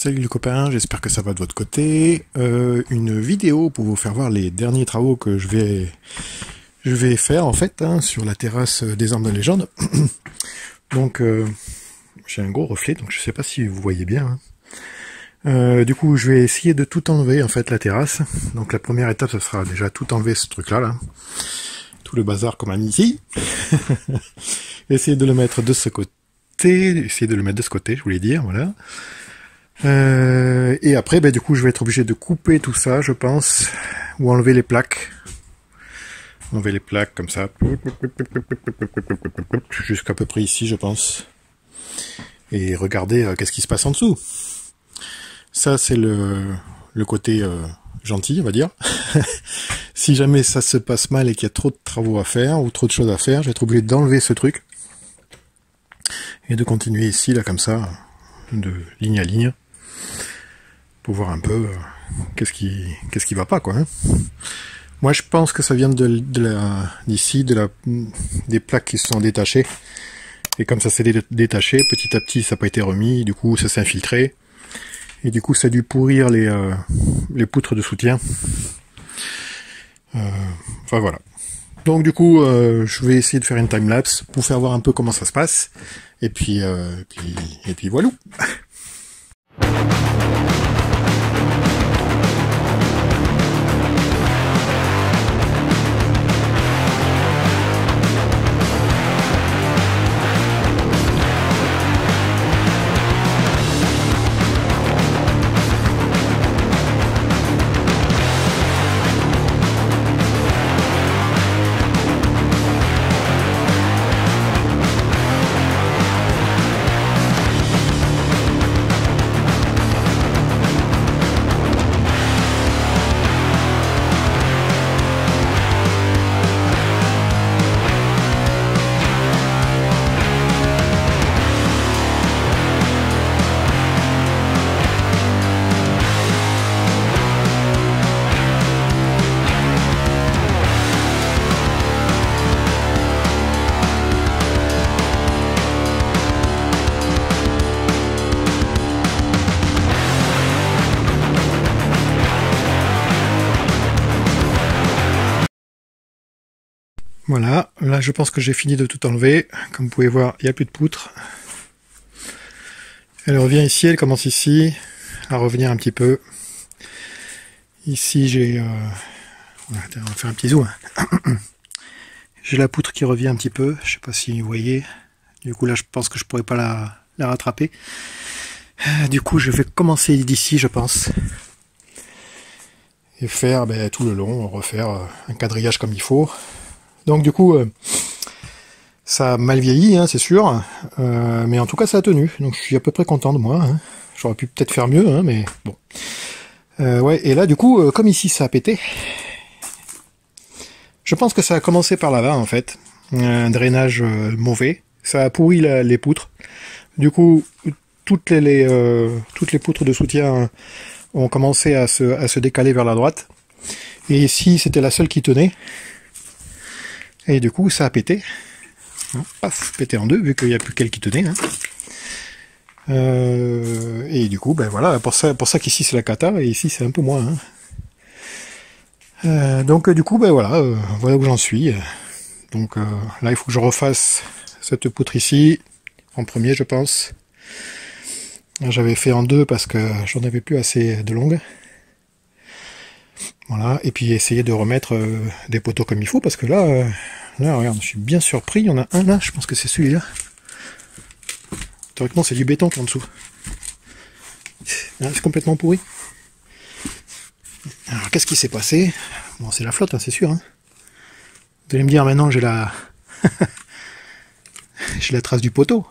Salut les copains, j'espère que ça va de votre côté. Une vidéo pour vous faire voir les derniers travaux que je vais faire en fait sur la terrasse des Armes de Légende. Donc j'ai un gros reflet, donc je sais pas si vous voyez bien. Du coup je vais essayer de tout enlever en fait la terrasse. Donc la première étape ce sera déjà tout enlever ce truc là. Tout le bazar comme ici. Essayer de le mettre de ce côté, je voulais dire, voilà. Et après, du coup, je vais être obligé de couper tout ça, je pense, ou enlever les plaques. Enlever les plaques comme ça, jusqu'à peu près ici, je pense. Et regarder qu'est-ce qui se passe en dessous. Ça, c'est le côté gentil, on va dire. Si jamais ça se passe mal et qu'il y a trop de travaux à faire, ou trop de choses à faire, je vais être obligé d'enlever ce truc. Et de continuer ici, là, comme ça, de ligne à ligne. Pour voir un peu qu'est-ce qui va pas, quoi. Moi, je pense que ça vient d'ici, des plaques qui se sont détachées. Et comme ça s'est détaché, petit à petit, ça n'a pas été remis. Du coup, ça s'est infiltré. Et du coup, ça a dû pourrir les poutres de soutien. Enfin, voilà. Donc, du coup, je vais essayer de faire une time-lapse pour faire voir un peu comment ça se passe. Et puis voilà. Voilà, là je pense que j'ai fini de tout enlever. Comme vous pouvez voir, il n'y a plus de poutre. Elle revient ici, elle commence ici, à revenir un petit peu. Ici j'ai... on va faire un petit zoom. J'ai la poutre qui revient un petit peu, je sais pas si vous voyez. Du coup là je pense que je pourrais pas la rattraper. Du coup je vais commencer d'ici je pense. Et faire tout le long, refaire un quadrillage comme il faut. Donc du coup, ça a mal vieilli, c'est sûr, mais en tout cas ça a tenu, donc je suis à peu près content de moi. J'aurais pu peut-être faire mieux, mais bon. Ouais, et là du coup, comme ici ça a pété, je pense que ça a commencé par là-bas en fait, un drainage mauvais, ça a pourri les poutres. Du coup, toutes les poutres de soutien ont commencé à se décaler vers la droite, et ici c'était la seule qui tenait. Et du coup, ça a pété. Paf, pété en deux, vu qu'il n'y a plus qu'elle qui tenait. Et du coup, voilà, pour ça qu'ici c'est la cata, et ici c'est un peu moins. Donc du coup, voilà, voilà où j'en suis. Donc là, il faut que je refasse cette poutre ici, en premier, je pense. J'avais fait en deux parce que j'en avais plus assez de longue. Voilà, et puis essayer de remettre des poteaux comme il faut, parce que là, regarde, je suis bien surpris, il y en a un là, je pense que c'est celui-là. Théoriquement, c'est du béton qui est en dessous. C'est complètement pourri. Alors, qu'est-ce qui s'est passé? Bon, c'est la flotte, c'est sûr. Vous allez me dire, maintenant, j'ai la... j'ai la trace du poteau.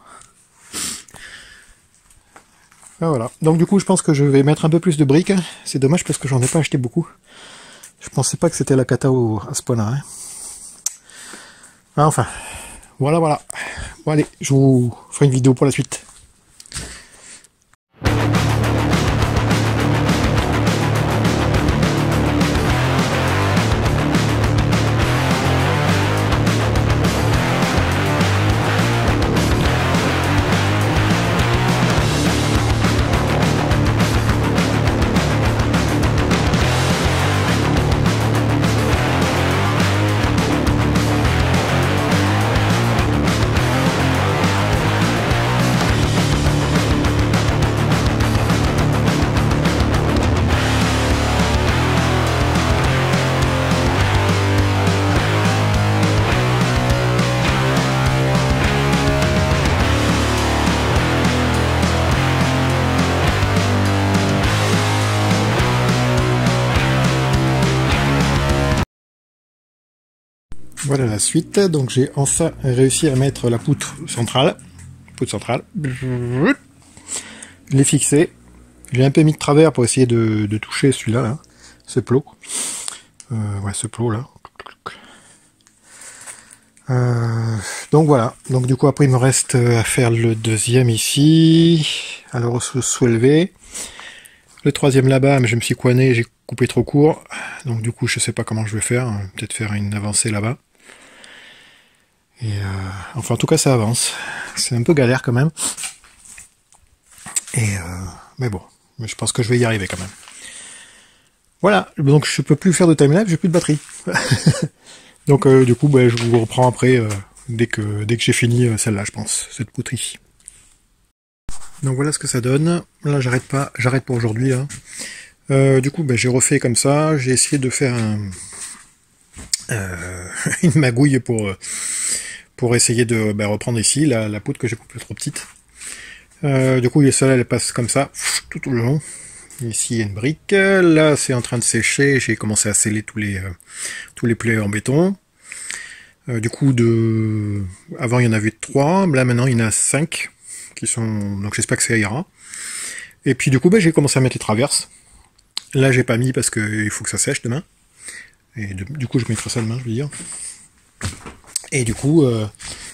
Ah, voilà. Donc du coup, je pense que je vais mettre un peu plus de briques. C'est dommage parce que j'en ai pas acheté beaucoup. Je pensais pas que c'était la cata à ce point-là. Enfin, voilà. Bon allez, je vous ferai une vidéo pour la suite. Voilà la suite. Donc j'ai enfin réussi à mettre la poutre centrale. Je l'ai fixé. J'ai un peu mis de travers pour essayer de toucher celui-là, là, ce plot. Ouais, ce plot là. Donc voilà. Donc du coup après il me reste à faire le deuxième ici. Alors soulever. Le troisième là-bas, mais je me suis coiné, j'ai coupé trop court. Donc du coup je sais pas comment je vais faire. Peut-être faire une avancée là-bas. Et enfin en tout cas ça avance. C'est un peu galère quand même. Et mais bon, je pense que je vais y arriver quand même. Voilà, donc je peux plus faire de timelapse, j'ai plus de batterie. Donc du coup je vous reprends après dès que j'ai fini celle-là, je pense, cette poutre-ci. Donc voilà ce que ça donne. Là j'arrête pour aujourd'hui là. Du coup j'ai refait comme ça, j'ai essayé de faire une magouille pour essayer de reprendre ici la poutre que j'ai coupée trop petite. Du coup celle-là elle passe comme ça tout le long. Ici il y a une brique, là c'est en train de sécher, j'ai commencé à sceller tous les plaies en béton. Du coup avant il y en avait 3, là maintenant il y en a 5 qui sont, donc j'espère que ça ira. Et puis du coup j'ai commencé à mettre les traverses. Là j'ai pas mis parce que il faut que ça sèche demain. Et du coup je mettrai ça demain, je veux dire. Et du coup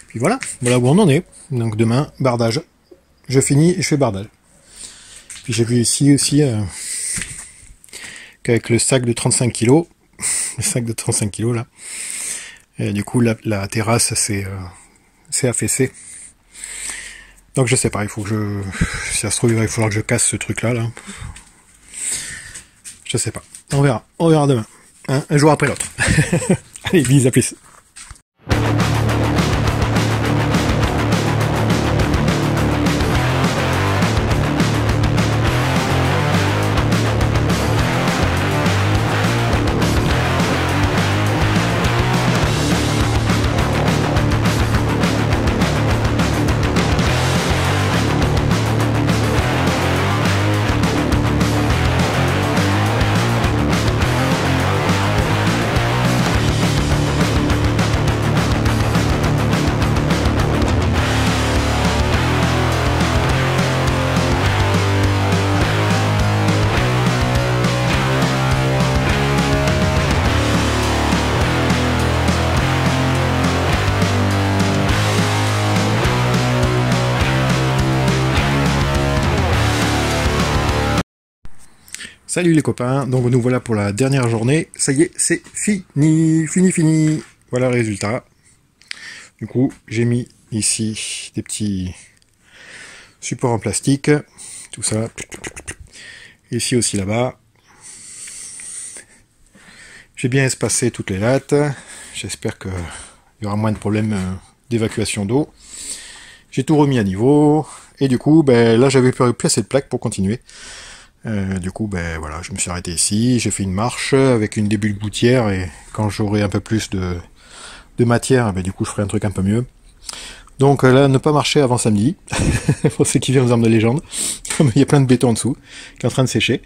puis voilà où on en est. Donc demain bardage. Je finis et je fais bardage. Puis j'ai vu ici aussi qu'avec le sac de 35 kg, le sac de 35 kg là, et du coup la terrasse c'est affaissé. Donc je sais pas, il faut que si ça se trouve il va falloir que je casse ce truc là. Je sais pas, on verra demain, hein, un jour après l'autre. Allez, bisous, à plus. Salut les copains, donc nous voilà pour la dernière journée, ça y est, c'est fini. Voilà le résultat. Du coup, j'ai mis ici des petits supports en plastique, tout ça. Ici aussi là-bas. J'ai bien espacé toutes les lattes, j'espère qu'il y aura moins de problèmes d'évacuation d'eau. J'ai tout remis à niveau, et du coup, là j'avais plus assez de plaques pour continuer. Du coup, voilà, je me suis arrêté ici, j'ai fait une marche avec une début de gouttière, et quand j'aurai un peu plus de matière, du coup je ferai un truc un peu mieux. Donc là, ne pas marcher avant samedi, pour ceux qui viennent aux armes de légende, il y a plein de béton en dessous, qui est en train de sécher.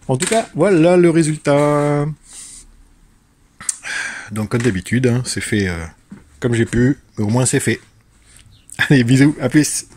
En tout cas, voilà le résultat. Donc comme d'habitude, hein, c'est fait comme j'ai pu, mais au moins c'est fait. Allez, bisous, à plus.